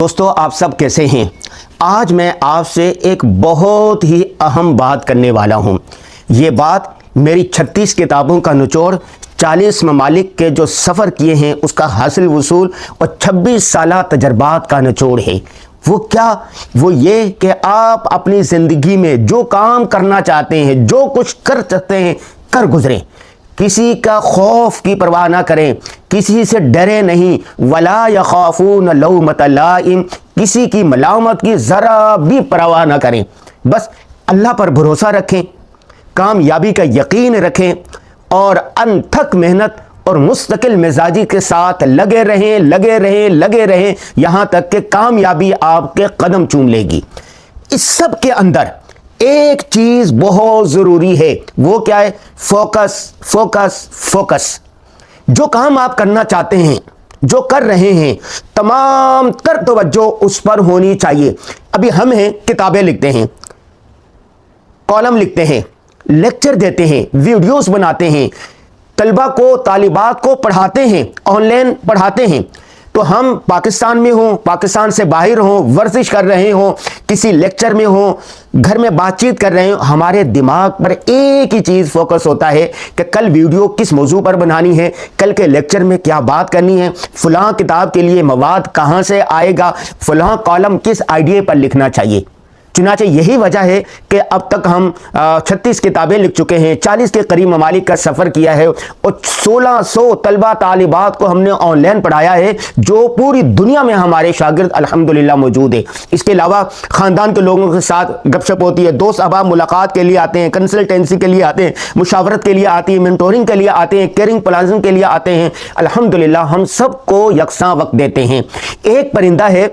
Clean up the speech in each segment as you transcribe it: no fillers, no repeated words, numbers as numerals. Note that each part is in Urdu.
دوستو آپ سب کیسے ہیں؟ آج میں آپ سے ایک بہت ہی اہم بات کرنے والا ہوں۔ یہ بات میری 36 کتابوں کا نچوڑ، 40 ممالک کے جو سفر کیے ہیں اس کا حاصل وصول اور 26 سالہ تجربات کا نچوڑ ہے۔ وہ کیا؟ وہ یہ کہ آپ اپنی زندگی میں جو کام کرنا چاہتے ہیں، جو کچھ کر سکتے ہیں، کر گزریں۔ کسی کا خوف کی پرواہ نہ کریں، کسی سے ڈرے نہیں، ولا یخافون لومۃ لائم، کسی کی ملامت کی ذرا بھی پرواہ نہ کریں، بس اللہ پر بھروسہ رکھیں، کامیابی کا یقین رکھیں اور انتھک محنت اور مستقل مزاجی کے ساتھ لگے رہیں یہاں تک کہ کامیابی آپ کے قدم چوم لے گی۔ اس سب کے اندر ایک چیز بہت ضروری ہے، وہ کیا ہے؟ فوکس۔ جو کام آپ کرنا چاہتے ہیں، جو کر رہے ہیں، تمام تر توجہ اس پر ہونی چاہیے۔ ابھی ہم ہیں، کتابیں لکھتے ہیں، کالم لکھتے ہیں، لیکچر دیتے ہیں، ویڈیوز بناتے ہیں، طلبہ کو، طالبات کو پڑھاتے ہیں، آن لائن پڑھاتے ہیں۔ تو ہم پاکستان میں ہوں، پاکستان سے باہر ہوں، ورزش کر رہے ہوں، کسی لیکچر میں ہوں، گھر میں بات چیت کر رہے ہوں، ہمارے دماغ پر ایک ہی چیز فوکس ہوتا ہے کہ کل ویڈیو کس موضوع پر بنانی ہے، کل کے لیکچر میں کیا بات کرنی ہے، فلاں کتاب کے لیے مواد کہاں سے آئے گا، فلاں کالم کس آئیڈیا پر لکھنا چاہیے۔ چنانچہ یہی وجہ ہے کہ اب تک ہم 36 کتابیں لکھ چکے ہیں، 40 کے قریب ممالک کا سفر کیا ہے اور 1600 طلبہ طالبات کو ہم نے آن لائن پڑھایا ہے، جو پوری دنیا میں ہمارے شاگرد الحمدللہ موجود ہیں۔ اس کے علاوہ خاندان کے لوگوں کے ساتھ گپ شپ ہوتی ہے، دوست احباب ملاقات کے لیے آتے ہیں، کنسلٹنسی کے لیے آتے ہیں، مشاورت کے لیے آتی ہے، مینٹورنگ کے لیے آتے ہیں، کیئرنگ پلاننگ کے لیے آتے ہیں۔ الحمدللہ ہم سب کو یکساں وقت دیتے ہیں۔ ایک پرندہ ہے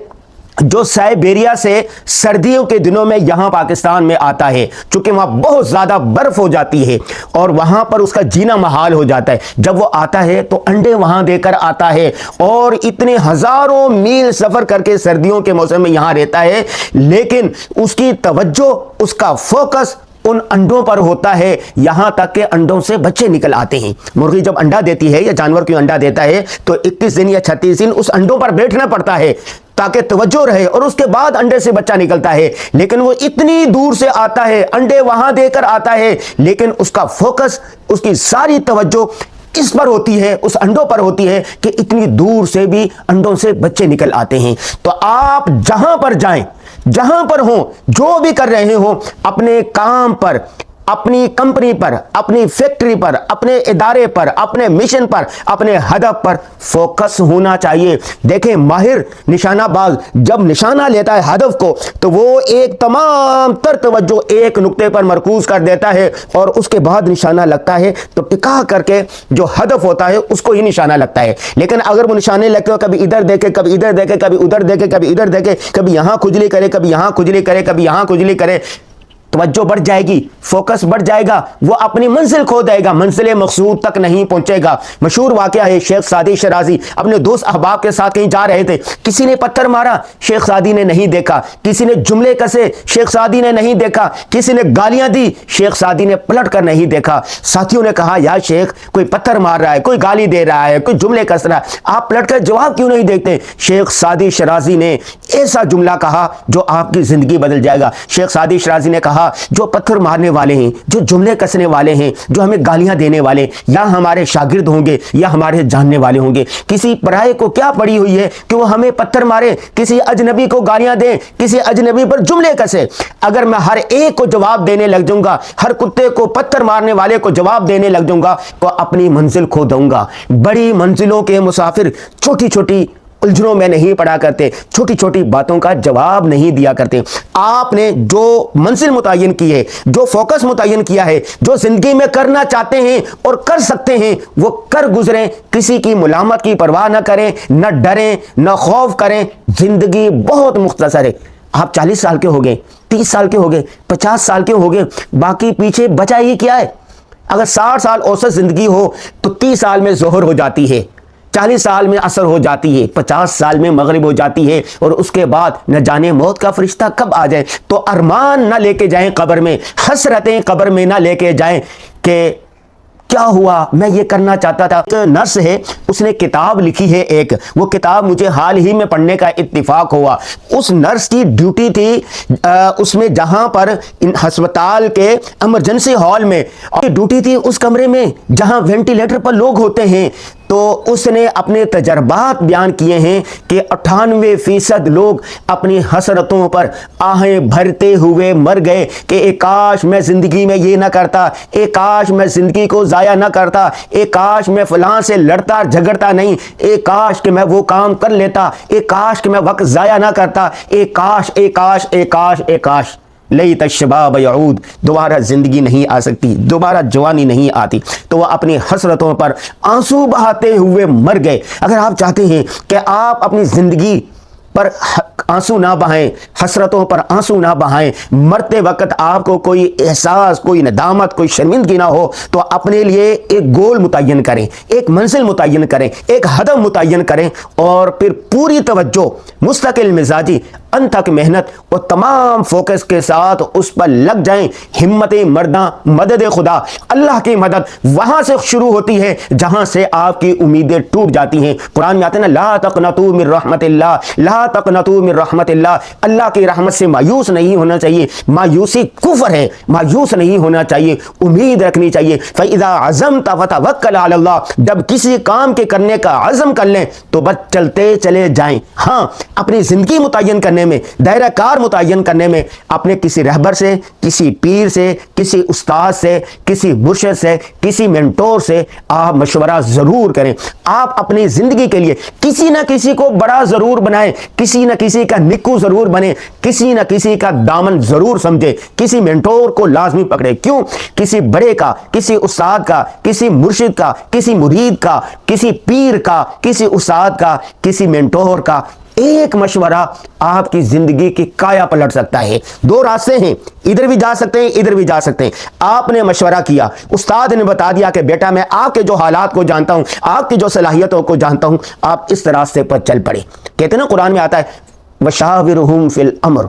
جو سائبیریا سے سردیوں کے دنوں میں یہاں پاکستان میں آتا ہے، چونکہ وہاں بہت زیادہ برف ہو جاتی ہے اور وہاں پر اس کا جینا محال ہو جاتا ہے۔ جب وہ آتا ہے تو انڈے وہاں دے کر آتا ہے اور اتنے ہزاروں میل سفر کر کے سردیوں کے موسم میں یہاں رہتا ہے، لیکن اس کی توجہ، اس کا فوکس ان انڈوں پر ہوتا ہے، یہاں تک کہ انڈوں سے بچے نکل آتے ہیں۔ مرغی جب انڈا دیتی ہے یا جانور کوئی انڈا دیتا ہے تو 21 دن یا 36 دن اس انڈوں پر بیٹھنا پڑتا ہے تاکہ توجہ رہے، اور اس کے بعد انڈے سے بچہ نکلتا ہے۔ لیکن وہ اتنی دور سے آتا ہے، انڈے وہاں دے کر آتا ہے، لیکن اس کا فوکس، اس کی ساری توجہ اس پر ہوتی ہے، اس انڈوں پر ہوتی ہے کہ اتنی دور سے بھی انڈوں سے بچے نکل آتے ہیں۔ تو آپ جہاں پر جائیں، جہاں پر ہوں، جو بھی کر رہے ہوں، اپنے کام پر، اپنی کمپنی پر، اپنی فیکٹری پر، اپنے ادارے پر، اپنے مشن پر، اپنے ہدف پر فوکس ہونا چاہیے۔ دیکھیں، ماہر نشانہ باز جب نشانہ لیتا ہے ہدف کو تو وہ ایک تمام تر توجہ ایک نقطے پر مرکوز کر دیتا ہے اور اس کے بعد نشانہ لگتا ہے تو ٹکا کر کے جو ہدف ہوتا ہے اس کو ہی نشانہ لگتا ہے۔ لیکن اگر وہ نشانے لگتے ہو، کبھی ادھر دیکھے، کبھی ادھر دیکھے، کبھی ادھر دیکھے، کبھی ادھر دیکھے، کبھی یہاں کھجلی کرے، کبھی یہاں کھجلی کرے، کبھی یہاں کھجلی کرے، توجہ بڑھ جائے گی، فوکس بڑھ جائے گا، وہ اپنی منزل کھو دے گا، منزل مقصود تک نہیں پہنچے گا۔ مشہور واقعہ ہے، شیخ سعدی شرازی اپنے دوست احباب کے ساتھ کہیں جا رہے تھے، کسی نے پتھر مارا، شیخ سعدی نے نہیں دیکھا، کسی نے جملے کسے، شیخ سعدی نے نہیں دیکھا، کسی نے گالیاں دی، شیخ سعدی نے پلٹ کر نہیں دیکھا۔ ساتھیوں نے کہا، یا شیخ، کوئی پتھر مار رہا ہے، کوئی گالی دے رہا ہے، کوئی جملے کس رہا ہے، آپ پلٹ کر جواب کیوں نہیں دیکھتے؟ شیخ سعدی شرازی نے ایسا جملہ کہا جو آپ کی زندگی بدل جائے گا۔ شیخ سعدی شرازی نے کہا، جو پتھر مارنے والے ہیں، جو جملے کسنے والے ہیں، جو ہمیں گالیاں دینے والے، یا ہمارے شاگرد ہوں گے یا ہمارے جاننے والے ہوں گے، کسی پرائے کو کیا پڑی ہوئی ہے کہ وہ ہمیں پتھر مارے، کسی اجنبی کو گالیاں دے، کسی اجنبی پر جملے کسے؟ اگر میں ہر ایک کو جواب دینے لگ جاؤں گا، ہر کتے کو، پتھر مارنے والے کو جواب دینے لگ جاؤں گا تو اپنی منزل کھو دوں گا۔ بڑی منزلوں کے مسافر چھوٹی چھوٹی الجھنوں میں نہیں پڑا کرتے، چھوٹی چھوٹی باتوں کا جواب نہیں دیا کرتے۔ آپ نے جو منزل متعین کی ہے، جو فوکس متعین کیا ہے، جو زندگی میں کرنا چاہتے ہیں اور کر سکتے ہیں، وہ کر گزریں، کسی کی ملامت کی پرواہ نہ کریں، نہ ڈریں، نہ خوف کریں۔ زندگی بہت مختصر ہے۔ آپ 40 سال کے ہو گئے، 30 سال کے ہو گئے، 50 سال کے ہو گئے، باقی پیچھے بچا ہی کیا ہے؟ اگر 60 سال اوسط زندگی ہو تو 30 سال میں ظہر ہو جاتی ہے، 40 سال میں عصر ہو جاتی ہے، 50 سال میں مغرب ہو جاتی ہے، اور اس کے بعد نہ جانے موت کا فرشتہ کب آ جائے۔ تو ارمان نہ لے کے جائیں قبر میں، حسرتیں قبر میں نہ لے کے جائیں کہ کیا ہوا، میں یہ کرنا چاہتا تھا۔ ایک نرس ہے، اس نے کتاب لکھی ہے ایک، وہ کتاب مجھے حال ہی میں پڑھنے کا اتفاق ہوا۔ اس نرس کی ڈیوٹی تھی اس میں جہاں پر ہسپتال کے ایمرجنسی ہال میں ڈیوٹی تھی، اس کمرے میں جہاں وینٹیلیٹر پر لوگ ہوتے ہیں، تو اس نے اپنے تجربات بیان کیے ہیں کہ 98% لوگ اپنی حسرتوں پر آہیں بھرتے ہوئے مر گئے کہ اے کاش میں زندگی میں یہ نہ کرتا، اے کاش میں زندگی کو ضائع نہ کرتا، اے کاش میں فلاں سے لڑتا جھگڑتا نہیں، اے کاش کہ میں وہ کام کر لیتا، اے کاش کہ میں وقت ضائع نہ کرتا، اے کاش اے کاش اے کاش اے کاش۔ لیت الشباب یعود، دوبارہ زندگی نہیں آ سکتی، دوبارہ جوانی نہیں آتی، تو وہ اپنی حسرتوں پر آنسو بہاتے ہوئے مر گئے۔ اگر آپ چاہتے ہیں کہ آپ اپنی زندگی پر آنسو نہ بہائیں، حسرتوں پر آنسو نہ بہائیں، مرتے وقت آپ کو کوئی احساس، کوئی ندامت، کوئی شرمندگی نہ ہو، تو اپنے لیے ایک گول متعین کریں، ایک منزل متعین کریں، ایک ہدف متعین کریں، اور پھر پوری توجہ، مستقل مزاجی، انتھک محنت اور تمام فوکس کے ساتھ اس پر لگ جائیں۔ ہمت مرداں، مدد خدا، اللہ کی مدد وہاں سے شروع ہوتی ہے جہاں سے آپ کی امیدیں ٹوٹ جاتی ہیں۔ قرآن میں آتے ہیں نا، لا تقنطوا من رحمت اللہ، لا تقنطوا من رحمت اللہ، اللہ کی رحمت سے مایوس نہیں ہونا چاہیے، مایوسی کفر ہے، مایوس نہیں ہونا چاہیے، امید رکھنی چاہیے۔ فَإِذَا عَزَمْتَ فَتَوَكَّلْ عَلَى اللَّهِ، جب کسی کام کے کرنے کا عزم کر لیں تو بس چلتے چلے جائیں۔ ہاں، اپنی زندگی متعین کرنے میں، دائرہ کار متعین کرنے میں، اپنے کسی رہبر سے، کسی پیر سے، کسی استاد سے، کسی مرشد سے، کسی مینٹور سے آپ مشورہ ضرور کریں۔ آپ اپنی زندگی کے لیے کسی نہ کسی کو بڑا ضرور بنائیں، کسی نہ کسی کا نکو ضرور بنے، کسی نہ کسی کا دامن ضرور سمجھے، کسی مینٹور کو لازمی پکڑے۔ کیوں؟ کسی بڑے کا، کسی استاد کا، کسی مرشد کا، کسی مرید کا، کسی پیر کا، کسی استاد کا، کسی مینٹور کا ایک مشورہ آپ کی زندگی کی کایا پلٹ سکتا ہے۔ دو راستے ہیں، ادھر بھی جا سکتے ہیں، ادھر بھی جا سکتے ہیں۔ آپ نے مشورہ کیا، استاد نے بتا دیا کہ بیٹا میں آپ کے جو حالات کو جانتا ہوں، آپ کی جو صلاحیتوں کو جانتا ہوں، آپ اس راستے پر چل پڑے۔ کہتے ہیں نا قرآن میں آتا ہے وَشَاوِرْهُمْ فِي الْأَمْرِ،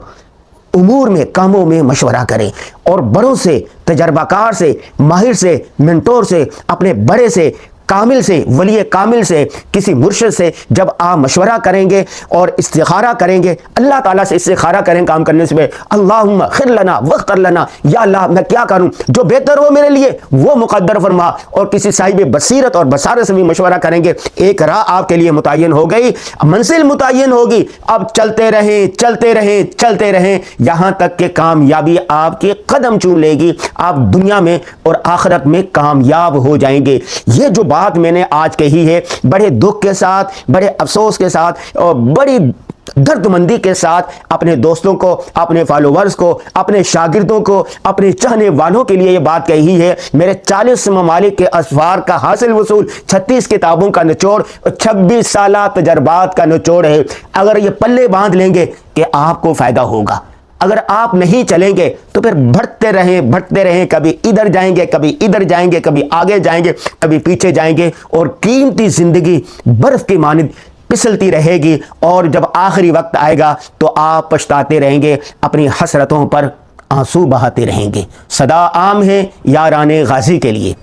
امور میں، کاموں میں مشورہ کریں، اور بڑوں سے، تجربہ کار سے، ماہر سے، منٹور سے، اپنے بڑے سے، کامل سے، ولی کامل سے، کسی مرشد سے جب آپ مشورہ کریں گے اور استخارہ کریں گے، اللہ تعالیٰ سے استخارہ کریں کام کرنے سے، اللہم خیر لنا واختر لنا، یا اللہ میں کیا کروں، جو بہتر ہو میرے لیے وہ مقدر فرما، اور کسی صاحب بصیرت اور بصارت سے بھی مشورہ کریں گے، ایک راہ آپ کے لیے متعین ہو گئی، منزل متعین ہوگی، اب چلتے رہیں چلتے رہیں چلتے رہیں، یہاں تک کہ کامیابی آپ کے قدم چوم لے گی، آپ دنیا میں اور آخرت میں کامیاب ہو جائیں گے۔ یہ جو بات میں نے آج کہی ہے، بڑے دکھ کے ساتھ، بڑے افسوس کے ساتھ اور بڑی درد مندی کے ساتھ اپنے دوستوں کو، اپنے فالوورز کو، اپنے شاگردوں کو، اپنے چاہنے والوں کے لیے یہ بات کہی ہے۔ میرے 40 ممالک کے اسفار کا حاصل وصول، 36 کتابوں کا نچوڑ اور 26 سالہ تجربات کا نچوڑ ہے۔ اگر یہ پلے باندھ لیں گے کہ آپ کو فائدہ ہوگا، اگر آپ نہیں چلیں گے تو پھر بھٹکتے رہیں، کبھی ادھر جائیں گے، کبھی ادھر جائیں گے، کبھی آگے جائیں گے، کبھی پیچھے جائیں گے، اور قیمتی زندگی برف کی مانند پسلتی رہے گی، اور جب آخری وقت آئے گا تو آپ پچھتاتے رہیں گے، اپنی حسرتوں پر آنسو بہاتے رہیں گے۔ صدا عام ہے یاران غازی کے لیے۔